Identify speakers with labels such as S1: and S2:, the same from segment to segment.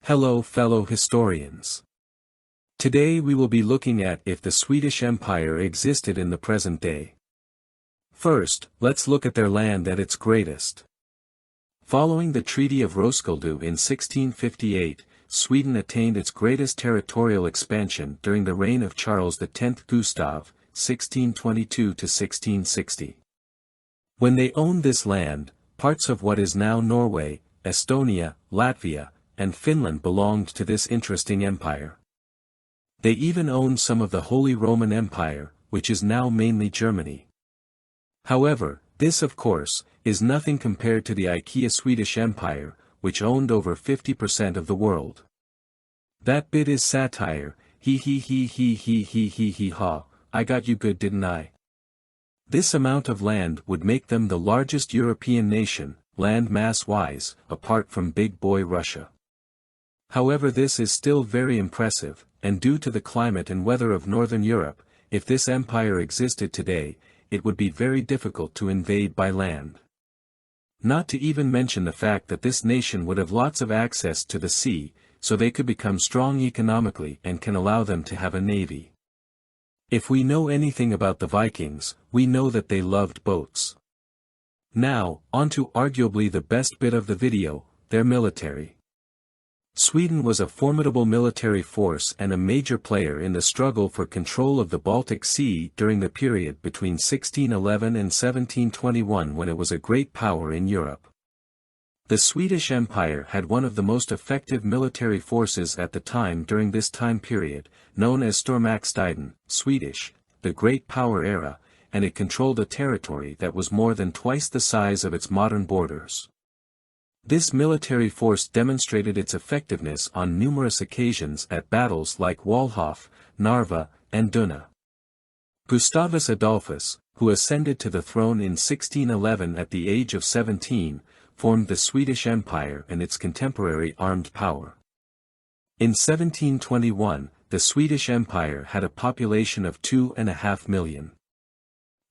S1: Hello fellow historians. Today we will be looking at if the Swedish Empire existed in the present day. First, let's look at their land at its greatest. Following the Treaty of Roskilde in 1658, Sweden attained its greatest territorial expansion during the reign of Charles X Gustav, 1622–1660. When they owned this land, parts of what is now Norway, Estonia, Latvia, and Finland belonged to this interesting empire. They even owned some of the Holy Roman Empire, which is now mainly Germany. However, this of course, is nothing compared to the IKEA Swedish Empire, which owned over 50% of the world. That bit is satire, he ha, I got you good didn't I? This amount of land would make them the largest European nation, land mass-wise, apart from big boy Russia. However, this is still very impressive, and due to the climate and weather of Northern Europe, if this empire existed today, it would be very difficult to invade by land. Not to even mention the fact that this nation would have lots of access to the sea, so they could become strong economically and can allow them to have a navy. If we know anything about the Vikings, we know that they loved boats. Now, on to arguably the best bit of the video, their military. Sweden was a formidable military force and a major player in the struggle for control of the Baltic Sea during the period between 1611 and 1721 when it was a great power in Europe. The Swedish Empire had one of the most effective military forces at the time during this time period, known as Stormaktstiden, Swedish, the Great Power Era, and it controlled a territory that was more than twice the size of its modern borders. This military force demonstrated its effectiveness on numerous occasions at battles like Wallhof, Narva, and Dunne. Gustavus Adolphus, who ascended to the throne in 1611 at the age of 17, formed the Swedish Empire and its contemporary armed power. In 1721, the Swedish Empire had a population of 2.5 million.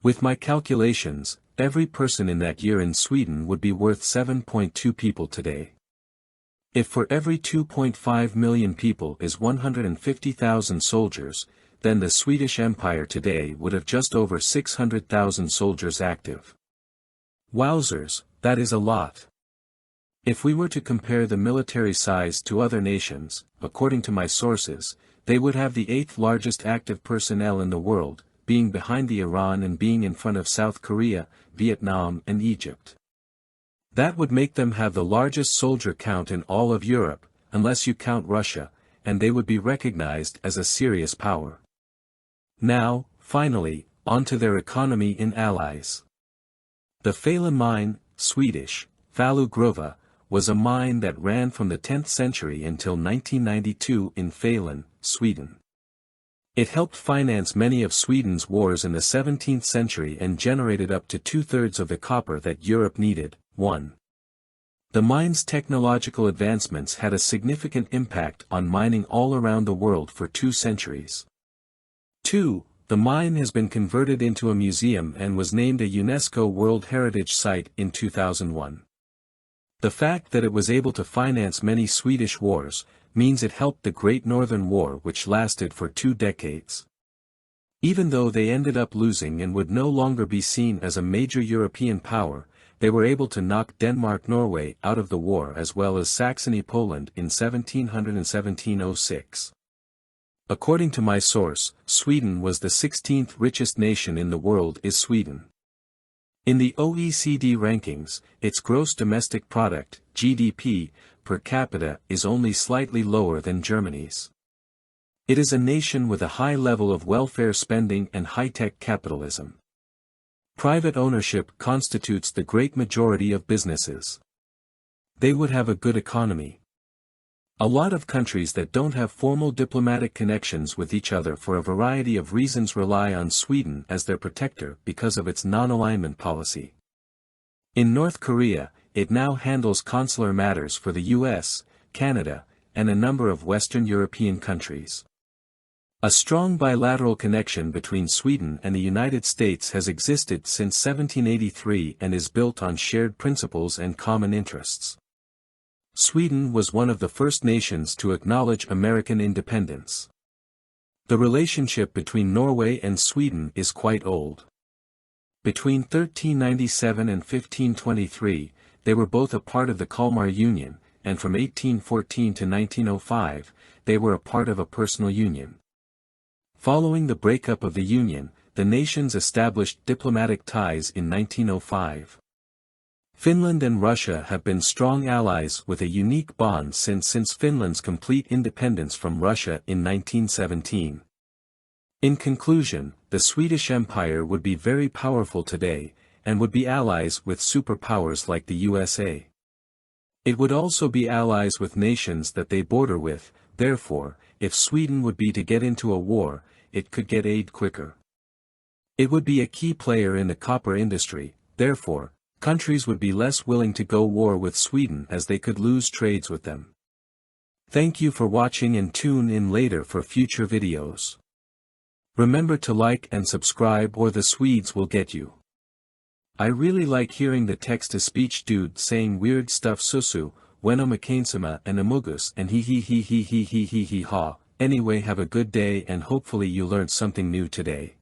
S1: With my calculations, every person in that year in Sweden would be worth 7.2 people today. If for every 2.5 million people is 150,000 soldiers, then the Swedish Empire today would have just over 600,000 soldiers active. Wowzers, that is a lot. If we were to compare the military size to other nations, according to my sources, they would have the 8th largest active personnel in the world, being behind the Iran and being in front of South Korea, Vietnam and Egypt. That would make them have the largest soldier count in all of Europe, unless you count Russia, and they would be recognized as a serious power. Now, finally, on to their economy in allies. The Fala mine, Swedish, Falugruva, was a mine that ran from the 10th century until 1992 in Falun, Sweden. It helped finance many of Sweden's wars in the 17th century and generated up to 2/3 of the copper that Europe needed. 1. The mine's technological advancements had a significant impact on mining all around the world for 2 centuries. 2. The mine has been converted into a museum and was named a UNESCO World Heritage Site in 2001. The fact that it was able to finance many Swedish wars, means it helped the Great Northern War which lasted for 2 decades. Even though they ended up losing and would no longer be seen as a major European power, they were able to knock Denmark-Norway out of the war as well as Saxony-Poland in 1700 and 1706. According to my source, Sweden was the 16th richest nation in the world is Sweden. In the OECD rankings, its gross domestic product, GDP, per capita is only slightly lower than Germany's. It is a nation with a high level of welfare spending and high-tech capitalism. Private ownership constitutes the great majority of businesses. They would have a good economy. A lot of countries that don't have formal diplomatic connections with each other for a variety of reasons rely on Sweden as their protector because of its non-alignment policy. In North Korea, it now handles consular matters for the US, Canada, and a number of Western European countries. A strong bilateral connection between Sweden and the United States has existed since 1783 and is built on shared principles and common interests. Sweden was one of the first nations to acknowledge American independence. The relationship between Norway and Sweden is quite old. Between 1397 and 1523, they were both a part of the Kalmar Union, and from 1814 to 1905, they were a part of a personal union. Following the breakup of the union, the nations established diplomatic ties in 1905. Finland and Russia have been strong allies with a unique bond since Finland's complete independence from Russia in 1917. In conclusion, the Swedish Empire would be very powerful today, and would be allies with superpowers like the USA. It would also be allies with nations that they border with, therefore, if Sweden would be to get into a war, it could get aid quicker. It would be a key player in the copper industry, therefore, countries would be less willing to go war with Sweden as they could lose trades with them. Thank you for watching and tune in later for future videos. Remember to like and subscribe or the Swedes will get you. I really like hearing the text-to-speech dude saying weird stuff susu, bueno makainsama and amugus and he ha. Anyway, have a good day and hopefully you learned something new today.